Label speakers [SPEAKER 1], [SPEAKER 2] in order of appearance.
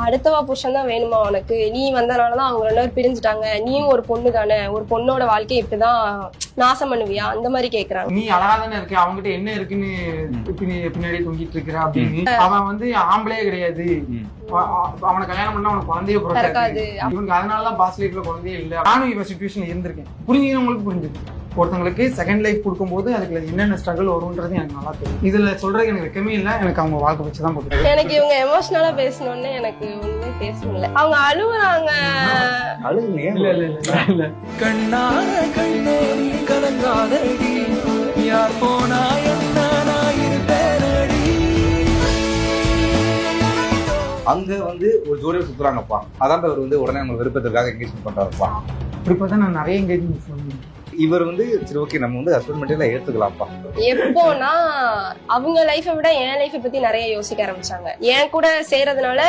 [SPEAKER 1] அடுத்தவா புருஷன் தான் வேணுமா உனக்கு? நீ வந்தனாலதான் அவங்க 2 பேரும் பிரிஞ்சுட்டாங்க. நீயும் ஒரு பொண்ணு தானே, ஒரு பொண்ணோட வாழ்க்கையை இப்படிதான் நாசம் பண்ணுவியா? அந்த மாதிரி கேக்குறாங்க.
[SPEAKER 2] நீ அழகா தானே இருக்க, அவங்ககிட்ட என்ன இருக்குன்னு பின்னாடி தொங்கிட்டு இருக்கிற அப்படின்னு. அவன் வந்து ஆம்பளையே கிடையாது, அவனை கல்யாணம் பண்ணா அவனுக்கு குழந்தைய பிறக்காது. இவனுக்கு அதனாலதான் பாஸ் லைஃப்ல குழந்தையே இல்ல. நானும் இவன் சிச்சுவேஷன்ல இருந்திருக்கேன். புரிஞ்சுக்கிறவங்களுக்கு புரிஞ்சுது. ஒருத்தவங்களுக்கு செகண்ட் லைஃப் கொடுக்கும்போது அதுக்கு என்னென்ன ஸ்ட்ரகிள் வரும்ன்றது எனக்கு நல்லா தெரியும். இதுல சொல்றதுக்கு எனக்கு வெக்கமே இல்லை. எனக்கு அவங்க வாழ்க்கை வச்சுதான் போட்டு
[SPEAKER 1] எனக்கு இவங்க எமோஷனலா பேசணும்னு எனக்கு ஒண்ணுமே பேசல. அவங்க அழுவுறாங்க.
[SPEAKER 3] கண்ணான கண்ணே நீ கலங்காதடி, யார் போனா என்ன நான் இருப்பேனடி.
[SPEAKER 4] அங்க வந்து ஒரு ஜோடியை சுத்துறாங்கப்பா, அதான் அவர் வந்து உடனே நம்ம விருப்பத்திற்காக என்கேஜ்மெண்ட் பண்றாருப்பா.
[SPEAKER 2] இப்படி பார்த்தா நான் நிறைய என்கேஜ்மெண்ட் சொல்லுவேன்.
[SPEAKER 4] இவர் வந்து சரி ஓகே நம்ம வந்து ஹஸ்பண்ட் மெட்டீரியல் ஏத்துக்கலாம்ப்பா.
[SPEAKER 1] எப்போனா அவங்க லைஃபை விட என் லைஃபை பத்தி நிறைய யோசிக்க ஆரம்பிச்சாங்க. என் கூட சேர்றதுனால